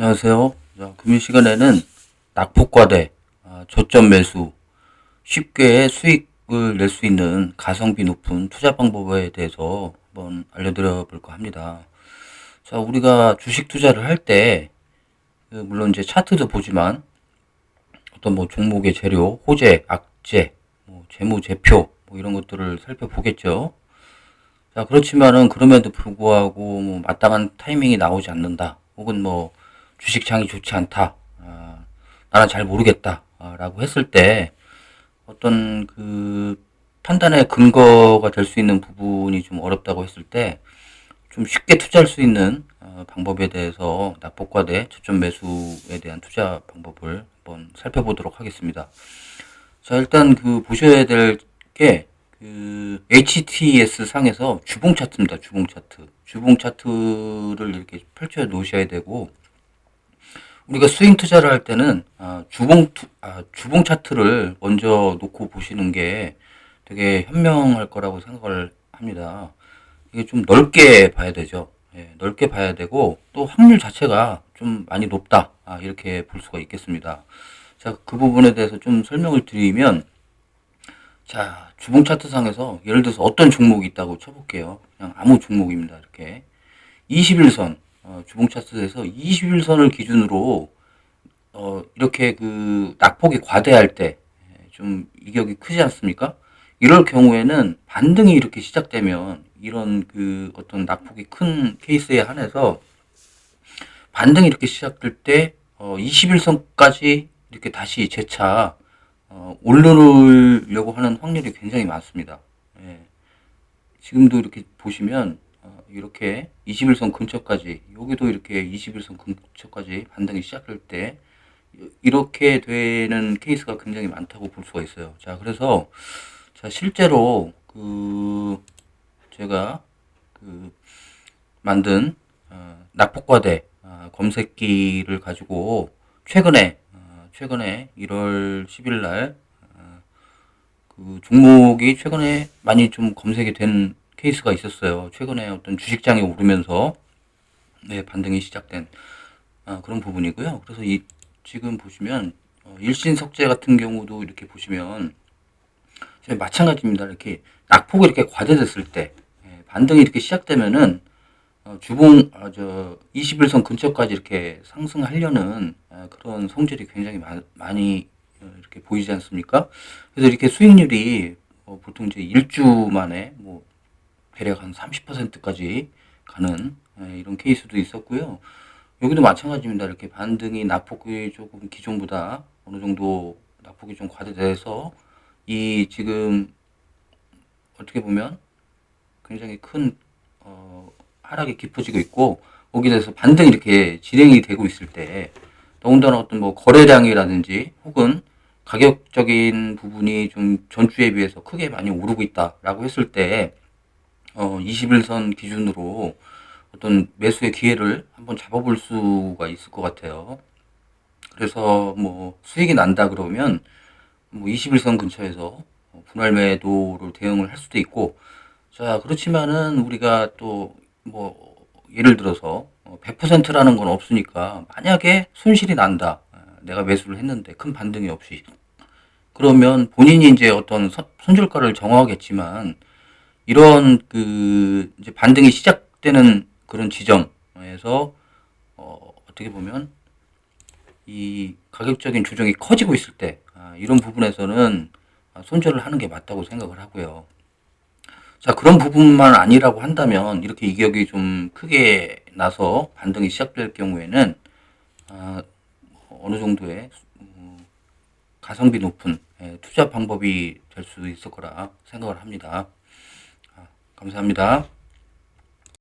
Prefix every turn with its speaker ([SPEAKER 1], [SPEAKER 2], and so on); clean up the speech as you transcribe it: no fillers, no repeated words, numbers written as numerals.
[SPEAKER 1] 안녕하세요. 자, 금일 시간에는 낙폭과대, 저점 매수, 쉽게 수익을 낼 수 있는 가성비 높은 투자 방법에 대해서 한번 알려드려 볼까 합니다. 자, 우리가 주식 투자를 할 때, 물론 이제 차트도 보지만 어떤 뭐 종목의 재료, 호재, 악재, 뭐 재무제표, 뭐 이런 것들을 살펴보겠죠. 자, 그렇지만은 그럼에도 불구하고 뭐 마땅한 타이밍이 나오지 않는다. 혹은 뭐 주식장이 좋지 않다. 나는 잘 모르겠다. 라고 했을 때 어떤 그 판단의 근거가 될 수 있는 부분이 좀 어렵다고 했을 때 좀 쉽게 투자할 수 있는 방법에 대해서 낙폭과대 저점 매수에 대한 투자 방법을 한번 살펴보도록 하겠습니다. 자, 일단 그 보셔야 될 게 그 HTS 상에서 주봉 차트입니다. 주봉 차트. 주봉 차트를 이렇게 펼쳐 놓으셔야 되고, 우리가 스윙 투자를 할 때는 주봉 차트를 먼저 놓고 보시는 게 되게 현명할 거라고 생각을 합니다. 이게 좀 넓게 봐야 되죠. 예, 넓게 봐야 되고 또 확률 자체가 좀 많이 높다. 이렇게 볼 수가 있겠습니다. 자, 그 부분에 대해서 좀 설명을 드리면, 자, 주봉 차트상에서 예를 들어서 어떤 종목이 있다고 쳐볼게요. 그냥 아무 종목입니다. 이렇게 21선, 주봉 차트에서 21선을 기준으로 이렇게 그 낙폭이 과대할 때 좀 이격이 크지 않습니까? 이럴 경우에는 반등이 이렇게 시작되면, 이런 그 어떤 낙폭이 큰 케이스에 한해서 반등이 이렇게 시작될 때 21선까지 이렇게 다시 재차 오르려고 하는 확률이 굉장히 많습니다. 예. 지금도 이렇게 보시면 이렇게 21선 근처까지, 여기도 이렇게 21선 근처까지 반등이 시작할 때 이렇게 되는 케이스가 굉장히 많다고 볼 수가 있어요. 자, 그래서 자, 실제로 그 제가 그 만든 낙폭과대 검색기를 가지고 최근에 1월 10일 날 그 종목이 최근에 많이 좀 검색이 된 케이스가 있었어요. 최근에 어떤 주식장이 오르면서 반등이 시작된 그런 부분이고요. 그래서 이 지금 보시면 일신석재 같은 경우도 이렇게 보시면 마찬가지입니다. 이렇게 낙폭이 이렇게 과대됐을 때 반등이 이렇게 시작되면은 주봉 저 21선 근처까지 이렇게 상승하려는 그런 성질이 굉장히 많이 이렇게 보이지 않습니까? 그래서 이렇게 수익률이 보통 이제 일주 만에 뭐 대략 한 30%까지 가는 이런 케이스도 있었고요. 여기도 마찬가지입니다. 이렇게 반등이 낙폭이 조금 기존보다 어느 정도 낙폭이 좀 과대돼서 이 지금 어떻게 보면 굉장히 큰 하락이 깊어지고 있고, 거기에 대해서 반등이 이렇게 진행이 되고 있을 때, 더군다나 어떤 뭐 거래량이라든지 혹은 가격적인 부분이 좀 전주에 비해서 크게 많이 오르고 있다라고 했을 때 21선 기준으로 어떤 매수의 기회를 한번 잡아볼 수가 있을 것 같아요. 그래서 뭐 수익이 난다 그러면 뭐 21선 근처에서 분할 매도를 대응을 할 수도 있고, 자, 그렇지만은 우리가 또 뭐 예를 들어서 100%라는 건 없으니까, 만약에 손실이 난다. 내가 매수를 했는데 큰 반등이 없이. 그러면 본인이 이제 어떤 손절가를 정하겠지만, 이런 그 이제 반등이 시작되는 그런 지점에서 어떻게 보면 이 가격적인 조정이 커지고 있을 때 이런 부분에서는 손절을 하는 게 맞다고 생각을 하고요. 자, 그런 부분만 아니라고 한다면, 이렇게 이격이 좀 크게 나서 반등이 시작될 경우에는 아, 어느 정도의 가성비 높은 투자 방법이 될 수 있을 거라 생각을 합니다. 감사합니다.